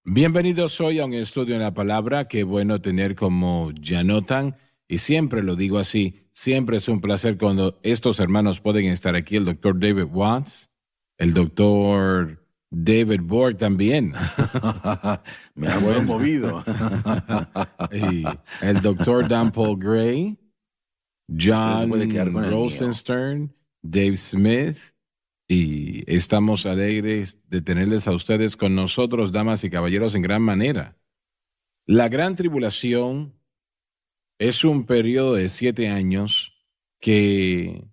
Bienvenidos hoy a un estudio en la palabra. Qué bueno tener como ya notan, y siempre lo digo así, siempre es un placer cuando estos hermanos pueden estar aquí, el doctor David Watts, el doctor David Borg también. Me ha movido. Y el doctor Dan Paul Gray, Usted se puede quedar John con el mío. Rosenstern, Dave Smith, y estamos alegres de tenerles a ustedes con nosotros, damas y caballeros, en gran manera. La gran tribulación es un periodo de 7 años que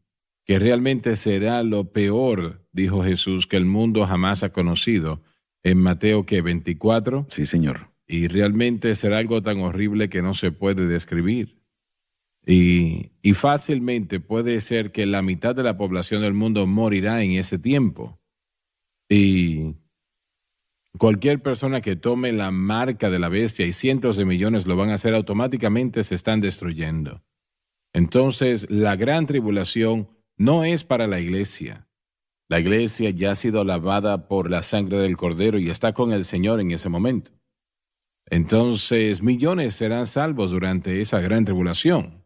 realmente será lo peor, dijo Jesús, que el mundo jamás ha conocido, en Mateo 24, Sí, señor. y realmente será algo tan horrible que no se puede describir. Y fácilmente puede ser que la mitad de la población del mundo morirá en ese tiempo. Y cualquier persona que tome la marca de la bestia, y cientos de millones lo van a hacer automáticamente, se están destruyendo. Entonces, la gran tribulación no es para la iglesia. La iglesia ya ha sido lavada por la sangre del Cordero y está con el Señor en ese momento. Entonces, millones serán salvos durante esa gran tribulación.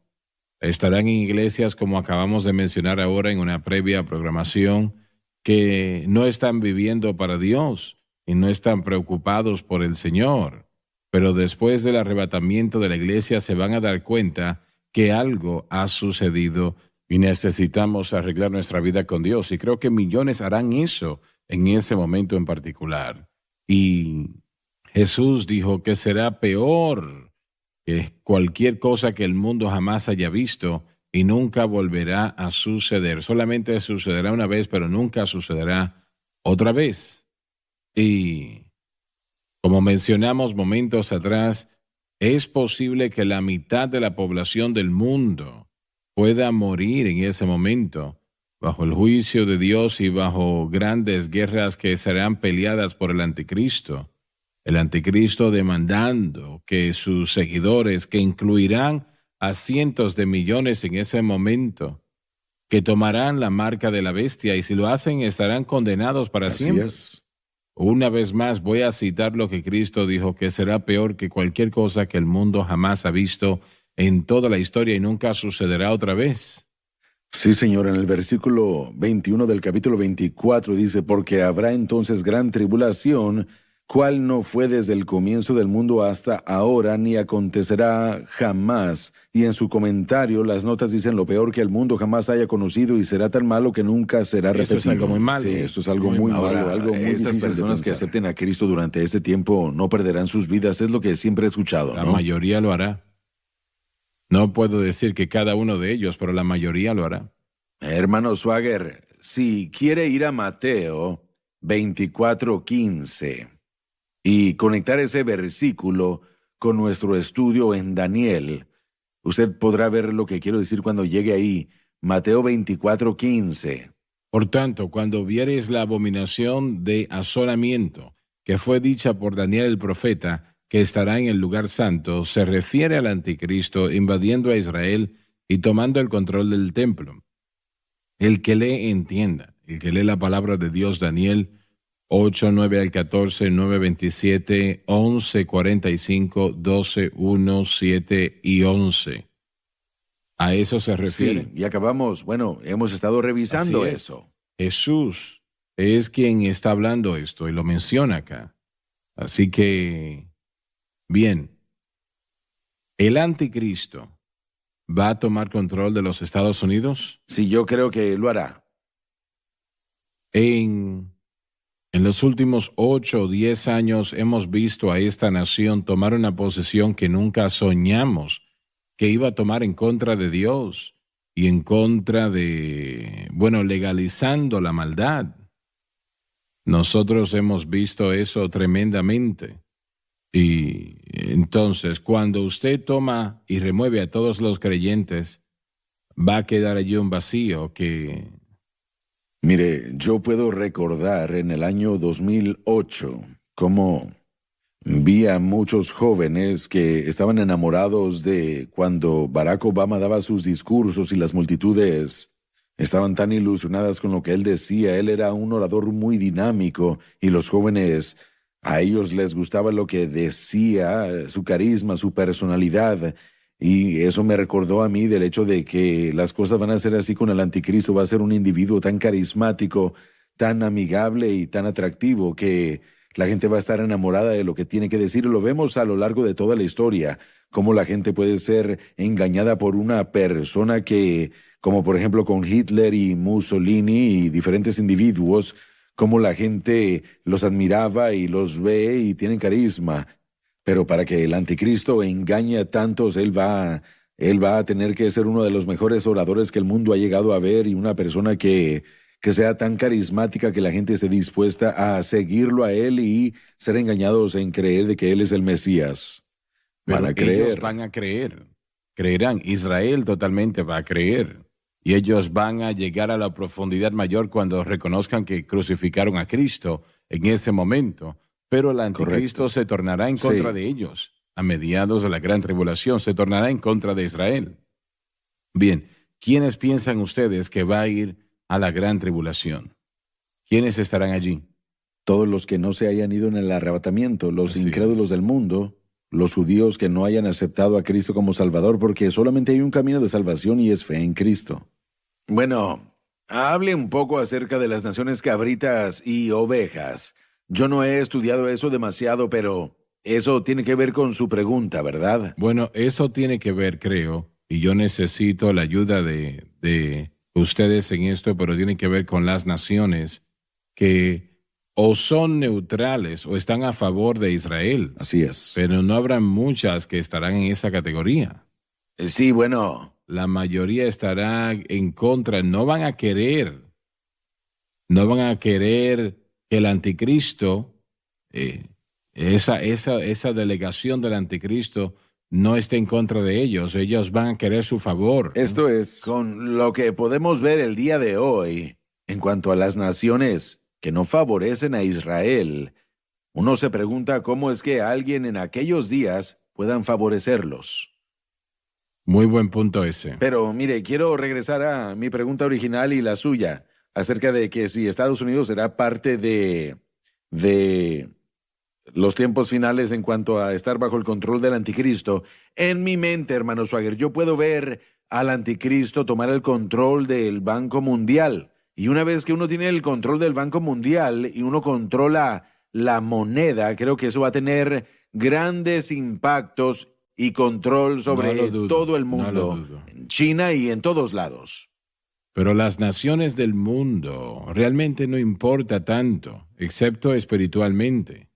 Estarán en iglesias, como acabamos de mencionar ahora en una previa programación, que no están viviendo para Dios y no están preocupados por el Señor. Pero después del arrebatamiento de la iglesia se van a dar cuenta que algo ha sucedido y necesitamos arreglar nuestra vida con Dios. Y creo que millones harán eso en ese momento en particular. Y Jesús dijo que será peor que cualquier cosa que el mundo jamás haya visto y nunca volverá a suceder. Solamente sucederá una vez, pero nunca sucederá otra vez. Y como mencionamos momentos atrás, es posible que la mitad de la población del mundo pueda morir en ese momento, bajo el juicio de Dios y bajo grandes guerras que serán peleadas por el anticristo. El anticristo demandando que sus seguidores, que incluirán a cientos de millones en ese momento, que tomarán la marca de la bestia, y si lo hacen estarán condenados para Así siempre. es. Una vez más voy a citar lo que Cristo dijo, que será peor que cualquier cosa que el mundo jamás ha visto en toda la historia y nunca sucederá otra vez. Sí, señor. En el versículo 21 del capítulo 24 dice, porque habrá entonces gran tribulación, cual no fue desde el comienzo del mundo hasta ahora, ni acontecerá jamás. Y en su comentario, las notas dicen lo peor que el mundo jamás haya conocido, y será tan malo que nunca será repetido. Eso es algo muy malo. Sí, esto es algo muy malo, algo muy esas difícil de personas que pensar. acepten a Cristo durante este tiempo no perderán sus vidas, es lo que siempre he escuchado, La ¿no? mayoría lo hará. No puedo decir que cada uno de ellos, pero la mayoría lo hará. Hermano Swagger, si quiere ir a Mateo 24:15 y conectar ese versículo con nuestro estudio en Daniel, usted podrá ver lo que quiero decir cuando llegue ahí. Mateo 24:15. Por tanto, cuando viereis la abominación de asolamiento que fue dicha por Daniel el profeta, que estará en el lugar santo, se refiere al anticristo invadiendo a Israel y tomando el control del templo. El que lee entienda, el que lee la palabra de Dios, Daniel 8, 9 al 14, 9, 27, 11, 45, 12, 1, 7 y 11. A eso se refiere. Sí, y acabamos, hemos estado revisando Así es. eso. Jesús es quien está hablando esto y lo menciona acá. Así que, bien, el anticristo va a tomar control de los Estados Unidos. Sí, yo creo que lo hará. En los últimos 8 o 10 años hemos visto a esta nación tomar una posición que nunca soñamos que iba a tomar en contra de Dios y en contra de, legalizando la maldad. Nosotros hemos visto eso tremendamente. Y entonces, cuando usted toma y remueve a todos los creyentes, va a quedar allí un vacío que... Mire, yo puedo recordar en el año 2008 cómo vi a muchos jóvenes que estaban enamorados de cuando Barack Obama daba sus discursos y las multitudes estaban tan ilusionadas con lo que él decía. Él era un orador muy dinámico y los jóvenes A ellos les gustaba lo que decía, su carisma, su personalidad. Y eso me recordó a mí del hecho de que las cosas van a ser así con el anticristo. Va a ser un individuo tan carismático, tan amigable y tan atractivo que la gente va a estar enamorada de lo que tiene que decir. Lo vemos a lo largo de toda la historia, cómo la gente puede ser engañada por una persona que, como por ejemplo con Hitler y Mussolini y diferentes individuos, cómo la gente los admiraba y los ve y tienen carisma. Pero para que el anticristo engañe a tantos, él va a tener que ser uno de los mejores oradores que el mundo ha llegado a ver y una persona que sea tan carismática que la gente esté dispuesta a seguirlo a él y ser engañados en creer de que él es el Mesías. Pero Van a creer. ellos van a creer, creerán. Israel totalmente va a creer. Y ellos van a llegar a la profundidad mayor cuando reconozcan que crucificaron a Cristo en ese momento. Pero el anticristo Correcto. se tornará en contra Sí. de ellos. A mediados de la gran tribulación se tornará en contra de Israel. Bien, ¿quiénes piensan ustedes que va a ir a la gran tribulación? ¿Quiénes estarán allí? Todos los que no se hayan ido en el arrebatamiento, los Así incrédulos es. del mundo, los judíos que no hayan aceptado a Cristo como Salvador, porque solamente hay un camino de salvación y es fe en Cristo. Bueno, hable un poco acerca de las naciones cabritas y ovejas. Yo no he estudiado eso demasiado, pero eso tiene que ver con su pregunta, ¿verdad? Bueno, eso tiene que ver, creo, y yo necesito la ayuda de ustedes en esto, pero tiene que ver con las naciones que o son neutrales o están a favor de Israel, Así es. pero no habrá muchas que estarán en esa categoría. Sí, bueno, La mayoría estará en contra, no van a querer que el anticristo, esa delegación del anticristo no esté en contra de ellos. Ellos van a querer su favor. esto es con lo que podemos ver el día de hoy en cuanto a las naciones que no favorecen a Israel. Uno se pregunta cómo es que alguien en aquellos días puedan favorecerlos. Muy buen punto ese. Pero mire, quiero regresar a mi pregunta original y la suya, acerca de que si Estados Unidos será parte de los tiempos finales en cuanto a estar bajo el control del anticristo. En mi mente, hermano Swagger, yo puedo ver al anticristo tomar el control del Banco Mundial. Y una vez que uno tiene el control del Banco Mundial y uno controla la moneda, creo que eso va a tener grandes impactos y control sobre No lo dudo, todo el no lo mundo, dudo. en China y en todos lados. Pero las naciones del mundo realmente no importa tanto, excepto espiritualmente,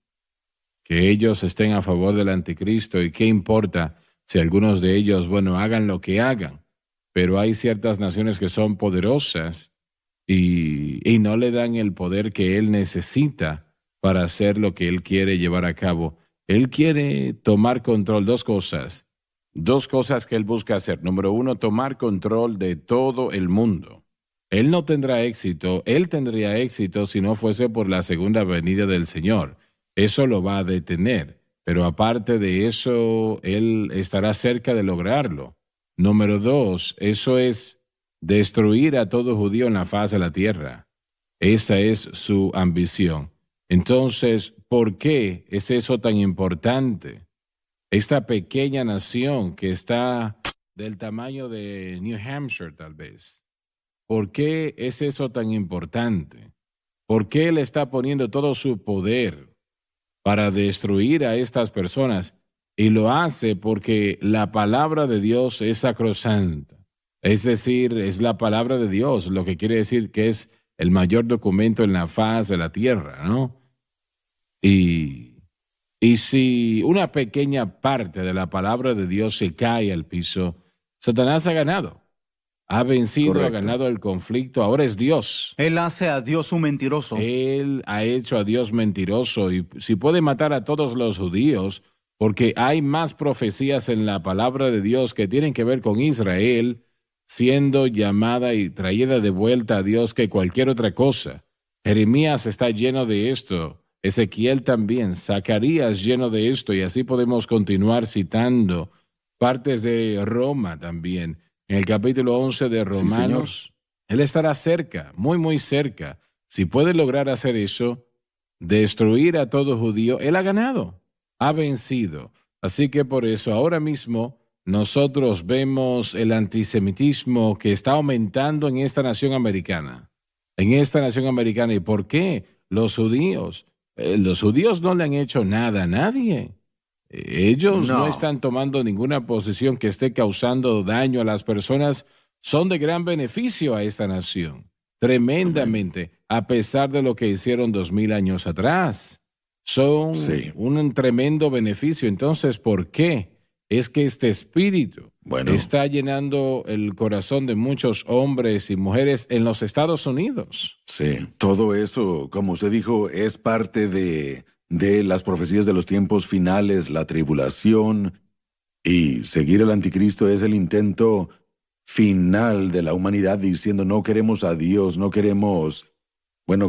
que ellos estén a favor del anticristo y qué importa si algunos de ellos, bueno, hagan lo que hagan. Pero hay ciertas naciones que son poderosas y no le dan el poder que él necesita para hacer lo que él quiere llevar a cabo. Él quiere tomar control, dos cosas que él busca hacer. Número uno, tomar control de todo el mundo. Él no tendrá éxito, él tendría éxito si no fuese por la segunda venida del Señor. Eso lo va a detener, pero aparte de eso, él estará cerca de lograrlo. Número dos, eso es destruir a todo judío en la faz de la tierra. Esa es su ambición. Entonces, ¿por qué es eso tan importante? Esta pequeña nación que está del tamaño de New Hampshire, tal vez. ¿Por qué es eso tan importante? ¿Por qué él está poniendo todo su poder para destruir a estas personas? Y lo hace porque la palabra de Dios es sacrosanta. Es decir, es la palabra de Dios, lo que quiere decir que es el mayor documento en la faz de la tierra, ¿no? Y si una pequeña parte de la palabra de Dios se cae al piso, Satanás ha ganado. Ha vencido, Correcto. ha ganado el conflicto, ahora es Dios. Él hace a Dios un mentiroso. Él ha hecho a Dios mentiroso y si puede matar a todos los judíos, porque hay más profecías en la palabra de Dios que tienen que ver con Israel siendo llamada y traída de vuelta a Dios que cualquier otra cosa. Jeremías está lleno de esto, Ezequiel también, Zacarías lleno de esto y así podemos continuar citando partes de Roma también. En el capítulo 11 de Sí, Romanos, él estará cerca, muy, muy cerca. Si puede lograr hacer eso, destruir a todo judío, él ha ganado, ha vencido. Así que por eso ahora mismo nosotros vemos el antisemitismo que está aumentando en esta nación americana. En esta nación americana. ¿Y por qué? Los judíos no le han hecho nada a nadie. Ellos no están tomando ninguna posición que esté causando daño a las personas. Son de gran beneficio a esta nación. Tremendamente, a pesar de lo que hicieron 2000 años atrás. Son un tremendo beneficio. Entonces, ¿por qué? Es que este espíritu está llenando el corazón de muchos hombres y mujeres en los Estados Unidos. Sí, todo eso, como usted dijo, es parte de las profecías de los tiempos finales, la tribulación, y seguir al anticristo es el intento final de la humanidad diciendo no queremos a Dios, no queremos...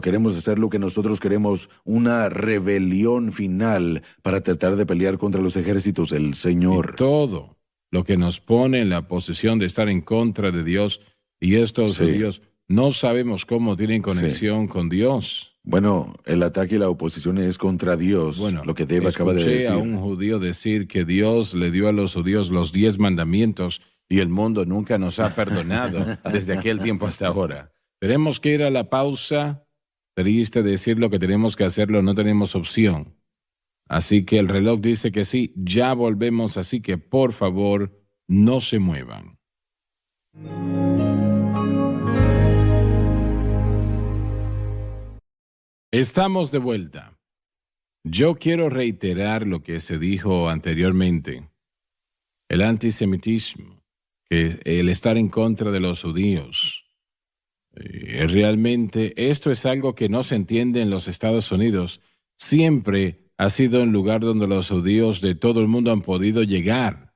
queremos hacer lo que nosotros queremos, una rebelión final para tratar de pelear contra los ejércitos del Señor. Y todo lo que nos pone en la posición de estar en contra de Dios, y estos judíos no sabemos cómo tienen conexión con Dios. El ataque y la oposición es contra Dios, lo que Dave acaba de decir. Escuché a un judío decir que Dios le dio a los judíos los 10 mandamientos y el mundo nunca nos ha perdonado desde aquel tiempo hasta ahora. Tenemos que ir a la pausa. Triste decirlo que tenemos que hacerlo, no tenemos opción. Así que el reloj dice que sí, ya volvemos, así que por favor, no se muevan. Estamos de vuelta. Yo quiero reiterar lo que se dijo anteriormente. El antisemitismo, que el estar en contra de los judíos. Realmente esto es algo que no se entiende en los Estados Unidos. Siempre ha sido un lugar donde los judíos de todo el mundo han podido llegar.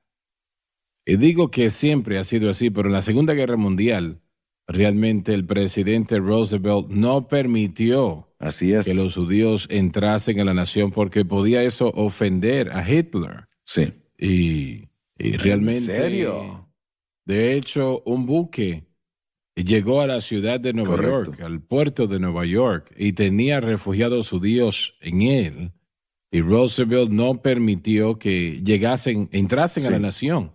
Y digo que siempre ha sido así, pero en la Segunda Guerra Mundial, realmente el presidente Roosevelt no permitió que los judíos entrasen a la nación porque podía eso ofender a Hitler. Sí. Y realmente... ¿En serio? De hecho, un buque llegó a la ciudad de Nueva York, al puerto de Nueva York, y tenía refugiados judíos en él. Y Roosevelt no permitió que entrasen a la nación.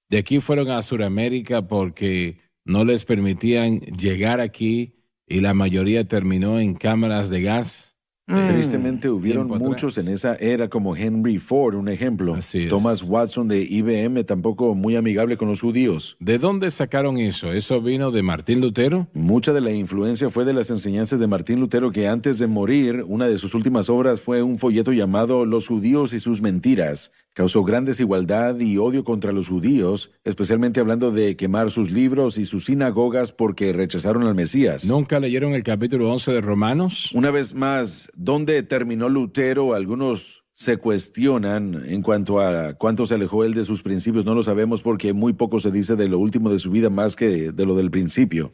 De aquí fueron a Sudamérica porque no les permitían llegar aquí y la mayoría terminó en cámaras de gas. Tristemente hubieron muchos en esa era como Henry Ford, un ejemplo. Thomas Watson de IBM, tampoco muy amigable con los judíos. ¿De dónde sacaron eso? ¿Eso vino de Martín Lutero? Mucha de la influencia fue de las enseñanzas de Martín Lutero, que antes de morir, una de sus últimas obras fue un folleto llamado Los judíos y sus mentiras. Causó gran desigualdad y odio contra los judíos, especialmente hablando de quemar sus libros y sus sinagogas porque rechazaron al Mesías. ¿Nunca leyeron el capítulo 11 de Romanos? Una vez más, ¿dónde terminó Lutero? Algunos se cuestionan en cuanto a cuánto se alejó él de sus principios. No lo sabemos porque muy poco se dice de lo último de su vida más que de lo del principio.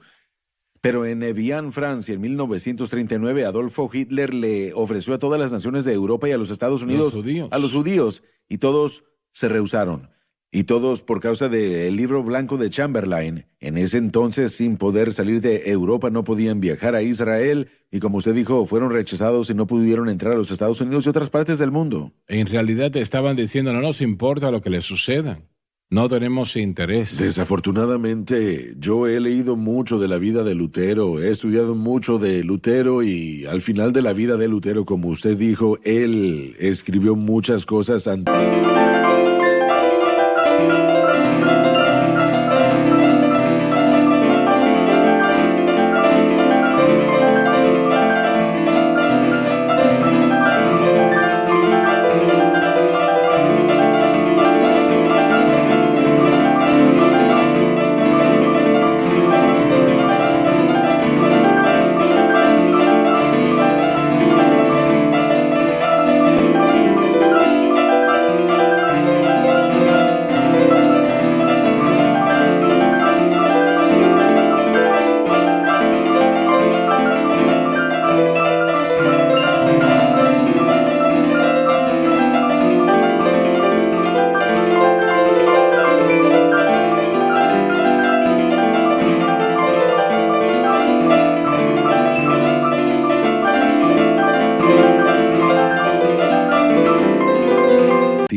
Pero en Evian, Francia, en 1939, Adolfo Hitler le ofreció a todas las naciones de Europa y a los Estados Unidos, a los judíos, y todos se rehusaron. Y todos por causa del libro blanco de Chamberlain. En ese entonces, sin poder salir de Europa, no podían viajar a Israel, y como usted dijo, fueron rechazados y no pudieron entrar a los Estados Unidos y otras partes del mundo. En realidad te estaban diciendo, no nos importa lo que les suceda. No tenemos interés. Desafortunadamente, yo he leído mucho de la vida de Lutero, he estudiado mucho de Lutero y al final de la vida de Lutero, como usted dijo, él escribió muchas cosas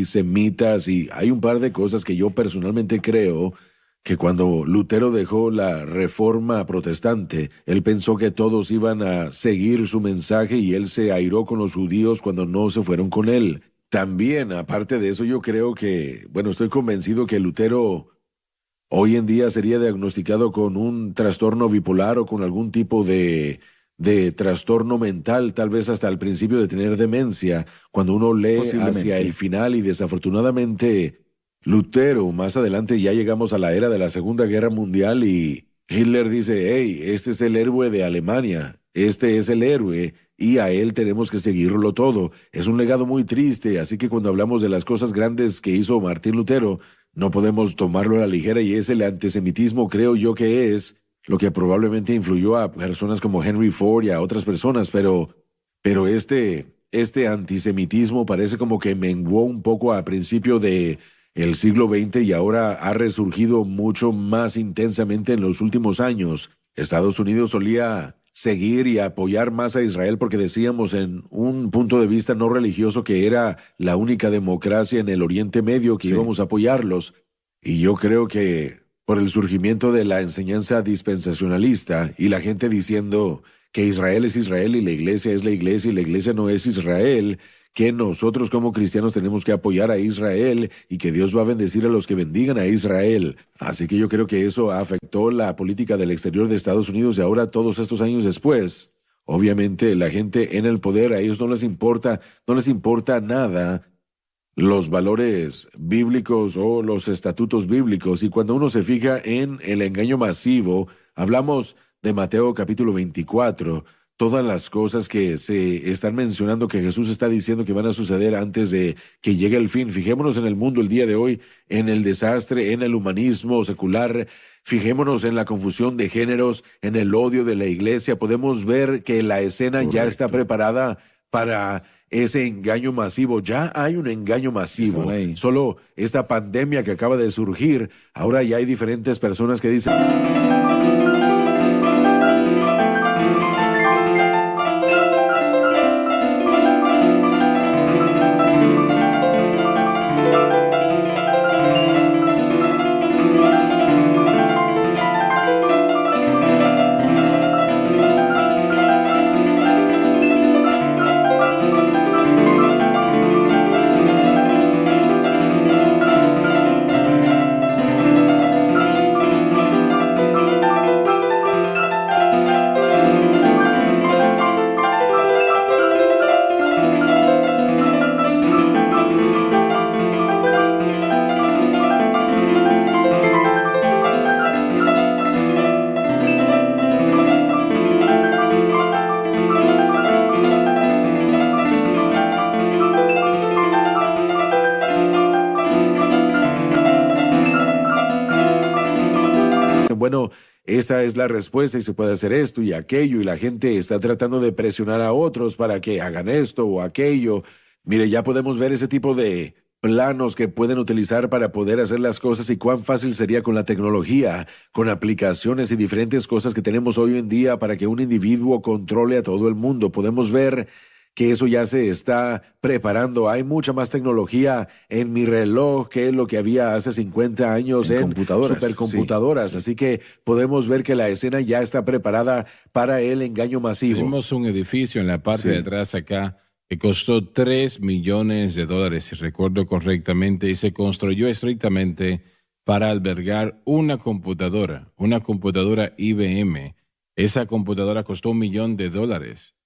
antisemitas, y hay un par de cosas que yo personalmente creo que cuando Lutero dejó la Reforma protestante, él pensó que todos iban a seguir su mensaje y él se airó con los judíos cuando no se fueron con él. También, aparte de eso, yo creo que, bueno, estoy convencido que Lutero hoy en día sería diagnosticado con un trastorno bipolar o con algún tipo de trastorno mental, tal vez hasta el principio de tener demencia, cuando uno lee hacia el final, y desafortunadamente Lutero, más adelante ya llegamos a la era de la Segunda Guerra Mundial y Hitler dice, hey, este es el héroe de Alemania, este es el héroe y a él tenemos que seguirlo todo. Es un legado muy triste, así que cuando hablamos de las cosas grandes que hizo Martín Lutero, no podemos tomarlo a la ligera, y es el antisemitismo, creo yo que es lo que probablemente influyó a personas como Henry Ford y a otras personas, pero este antisemitismo parece como que menguó un poco a principio de el siglo XX y ahora ha resurgido mucho más intensamente en los últimos años. Estados Unidos solía seguir y apoyar más a Israel porque decíamos en un punto de vista no religioso que era la única democracia en el Oriente Medio, que íbamos a apoyarlos. Y yo creo que por el surgimiento de la enseñanza dispensacionalista y la gente diciendo que Israel es Israel y la iglesia es la iglesia y la iglesia no es Israel, que nosotros como cristianos tenemos que apoyar a Israel y que Dios va a bendecir a los que bendigan a Israel. Así que yo creo que eso afectó la política del exterior de Estados Unidos, y ahora, todos estos años después, obviamente la gente en el poder, a ellos no les importa nada los valores bíblicos o los estatutos bíblicos. Y cuando uno se fija en el engaño masivo, hablamos de Mateo capítulo 24, todas las cosas que se están mencionando que Jesús está diciendo que van a suceder antes de que llegue el fin. Fijémonos en el mundo el día de hoy, en el desastre, en el humanismo secular. Fijémonos en la confusión de géneros, en el odio de la iglesia. Podemos ver que la escena ya está preparada para ese engaño masivo. Ya hay un engaño masivo. Solo esta pandemia que acaba de surgir, ahora ya hay diferentes personas que dicen... bueno, esa es la respuesta y se puede hacer esto y aquello, y la gente está tratando de presionar a otros para que hagan esto o aquello. Mire, ya podemos ver ese tipo de planos que pueden utilizar para poder hacer las cosas, y cuán fácil sería con la tecnología, con aplicaciones y diferentes cosas que tenemos hoy en día para que un individuo controle a todo el mundo. Podemos ver que eso ya se está preparando. Hay mucha más tecnología en mi reloj que lo que había hace 50 años en computadoras, supercomputadoras. Sí. Así que podemos ver que la escena ya está preparada para el engaño masivo. Tenemos un edificio en la parte de atrás acá que costó $3 millones, si recuerdo correctamente, y se construyó estrictamente para albergar una computadora IBM. Esa computadora costó $1 millón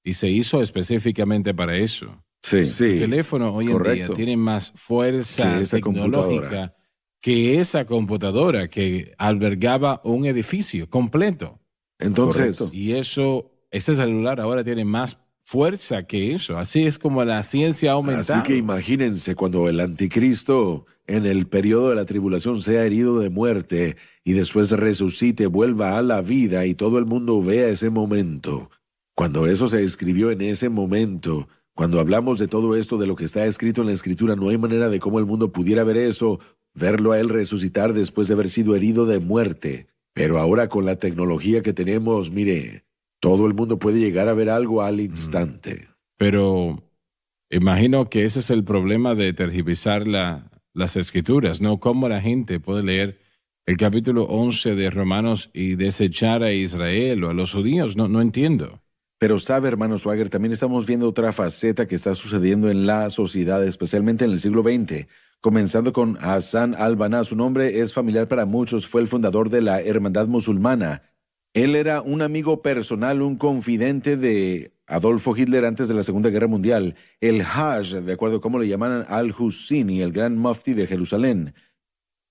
y se hizo específicamente para eso. Sí, El teléfono hoy en día tiene más fuerza tecnológica que esa computadora que albergaba un edificio completo. Entonces, y ese celular ahora tiene más fuerza que eso. Así es como la ciencia ha aumentado. Así que imagínense cuando el anticristo en el periodo de la tribulación sea herido de muerte y después resucite, vuelva a la vida y todo el mundo vea ese momento. Cuando eso se escribió en ese momento, cuando hablamos de todo esto, de lo que está escrito en la Escritura, no hay manera de cómo el mundo pudiera ver eso, verlo a él resucitar después de haber sido herido de muerte. Pero ahora con la tecnología que tenemos, mire, todo el mundo puede llegar a ver algo al instante. Pero Imagino que ese es el problema de tergiversar las escrituras, ¿no? Cómo la gente puede leer el capítulo 11 de Romanos y desechar a Israel o a los judíos. No entiendo. Pero sabe, hermano Swagger, también estamos viendo otra faceta que está sucediendo en la sociedad, especialmente en el siglo XX, comenzando con Hassan al-Banna. Su nombre es familiar para muchos, fue el fundador de la Hermandad Musulmana. Él era un amigo personal, un confidente de Adolfo Hitler antes de la Segunda Guerra Mundial, el Hajj, de acuerdo a cómo le llaman al-Husini, el gran mufti de Jerusalén.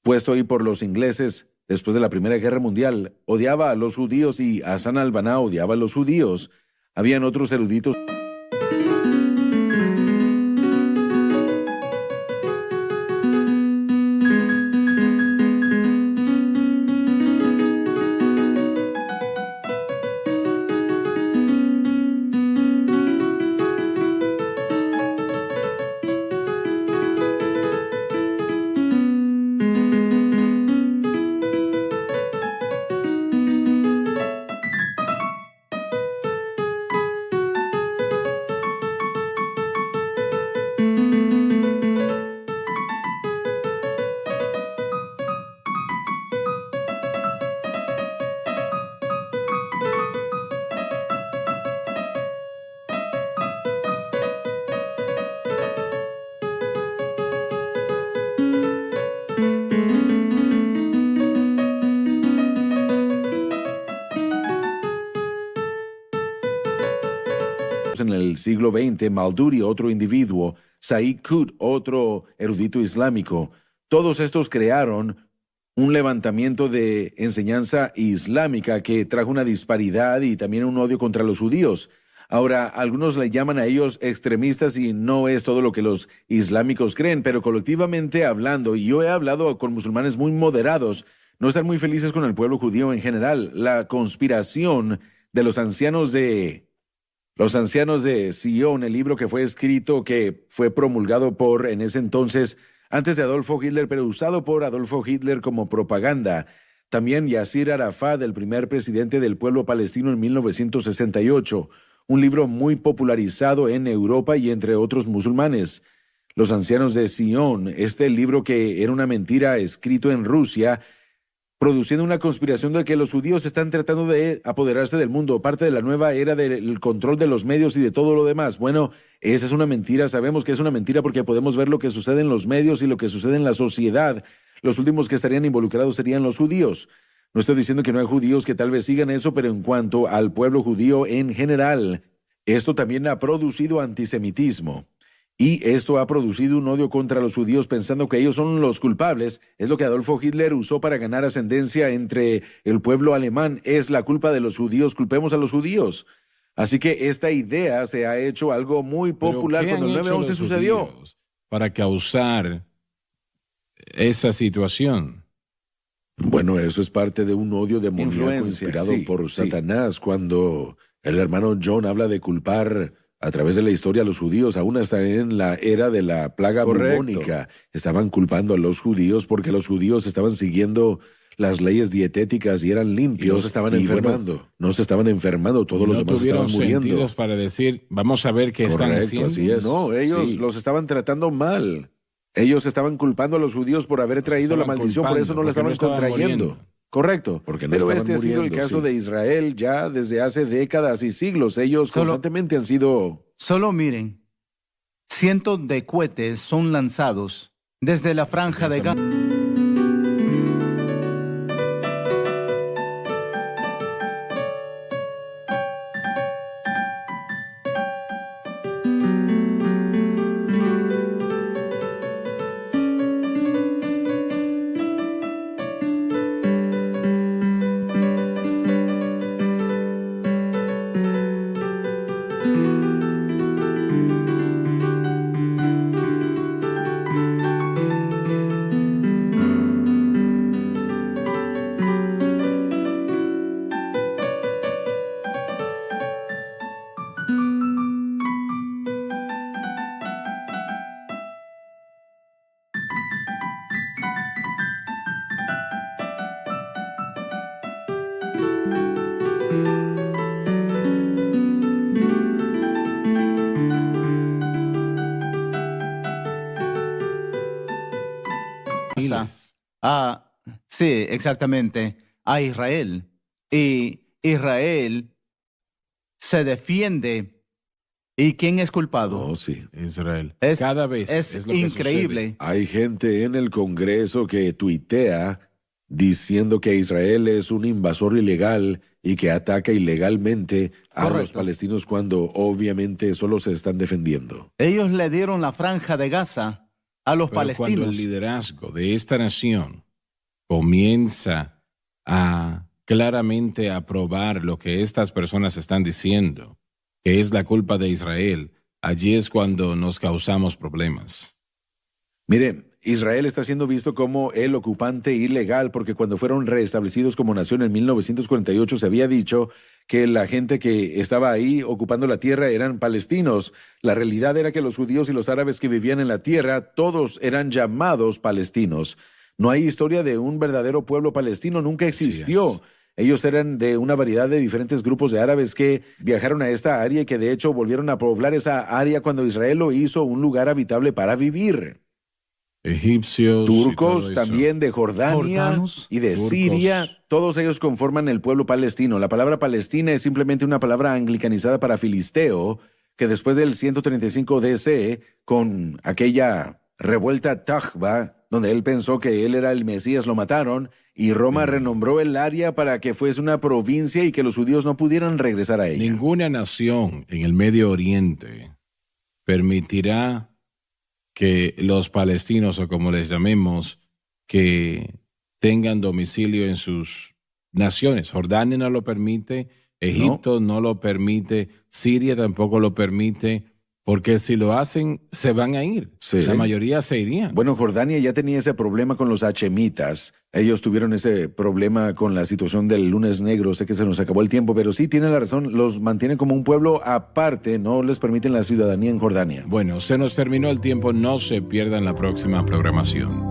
Puesto ahí por los ingleses después de la Primera Guerra Mundial, odiaba a los judíos y Hassan al-Banna odiaba a los judíos. Habían otros eruditos. En el siglo XX, Malduri, otro individuo, Said Qutb, otro erudito islámico, todos estos crearon un levantamiento de enseñanza islámica que trajo una disparidad y también un odio contra los judíos. Ahora, algunos le llaman a ellos extremistas y no es todo lo que los islámicos creen, pero colectivamente hablando, y yo he hablado con musulmanes muy moderados, no están muy felices con el pueblo judío en general. La conspiración de los ancianos de Sion, el libro que fue escrito, que fue promulgado por, en ese entonces, antes de Adolfo Hitler, pero usado por Adolfo Hitler como propaganda. También Yasir Arafat, el primer presidente del pueblo palestino en 1968, un libro muy popularizado en Europa y entre otros musulmanes. Los ancianos de Sion, este libro que era una mentira escrito en Rusia, produciendo una conspiración de que los judíos están tratando de apoderarse del mundo, parte de la nueva era del control de los medios y de todo lo demás. Bueno, esa es una mentira, sabemos que es una mentira porque podemos ver lo que sucede en los medios y lo que sucede en la sociedad. Los últimos que estarían involucrados serían los judíos. No estoy diciendo que no hay judíos que tal vez sigan eso, pero en cuanto al pueblo judío en general, esto también ha producido antisemitismo. Y esto ha producido un odio contra los judíos pensando que ellos son los culpables. Es lo que Adolfo Hitler usó para ganar ascendencia entre el pueblo alemán. Es la culpa de los judíos, culpemos a los judíos. Así que esta idea se ha hecho algo muy popular cuando el 9/11 sucedió. Para causar esa situación. Bueno, eso es parte de un odio demoníaco inspirado por Satanás. Cuando el hermano John habla de culpar a través de la historia a los judíos, aún hasta en la era de la plaga bubónica, estaban culpando a los judíos porque los judíos estaban siguiendo las leyes dietéticas y eran limpios. Y no se estaban enfermando. Bueno, no se estaban enfermando, todos los demás estaban muriendo. Para decir, vamos a ver qué están haciendo. Así es. No, ellos los estaban tratando mal. Ellos estaban culpando a los judíos por haber traído la maldición, por eso no la estaban contrayendo. Correcto, porque no pero este ha sido el caso de Israel ya desde hace décadas y siglos. Ellos constantemente han sido... Solo miren, cientos de cohetes son lanzados desde la franja de Gaza. Sí, exactamente, a Israel. Y Israel se defiende. ¿Y quién es culpado? Oh, sí. Israel. Es, Cada vez es lo que increíble. sucede. Hay gente en el Congreso que tuitea diciendo que Israel es un invasor ilegal y que ataca ilegalmente a los Correcto. palestinos cuando obviamente solo se están defendiendo. Ellos le dieron la franja de Gaza a los Pero cuando palestinos. el liderazgo de esta nación comienza a claramente aprobar lo que estas personas están diciendo, que es la culpa de Israel, allí es cuando nos causamos problemas. Mire, Israel está siendo visto como el ocupante ilegal porque cuando fueron reestablecidos como nación en 1948 se había dicho que la gente que estaba ahí ocupando la tierra eran palestinos. La realidad era que los judíos y los árabes que vivían en la tierra, todos eran llamados palestinos. No hay historia de un verdadero pueblo palestino, nunca existió. Así Ellos eran de una variedad de diferentes grupos de árabes que viajaron a esta área y que de hecho volvieron a poblar esa área cuando Israel lo hizo un lugar habitable para vivir. Egipcios, Turcos y todo eso. también de Jordania Jordanos, y de turcos. Siria, todos ellos conforman el pueblo palestino. La palabra Palestina es simplemente una palabra anglicanizada para filisteo, que después del 135 DC, con aquella revuelta Tajba, donde él pensó que él era el Mesías, lo mataron, y Roma renombró el área para que fuese una provincia y que los judíos no pudieran regresar a ella. Ninguna nación en el Medio Oriente permitirá que los palestinos, o como les llamemos, que tengan domicilio en sus naciones. Jordania no lo permite, Egipto no lo permite, Siria tampoco lo permite, porque si lo hacen, se van a ir. Sí. La mayoría se irían. Bueno, Jordania ya tenía ese problema con los hachemitas. Ellos tuvieron ese problema con la situación del lunes negro. Sé que se nos acabó el tiempo, pero sí tienen la razón. Los mantienen como un pueblo aparte. No les permiten la ciudadanía en Jordania. Bueno, se nos terminó el tiempo. No se pierdan la próxima programación.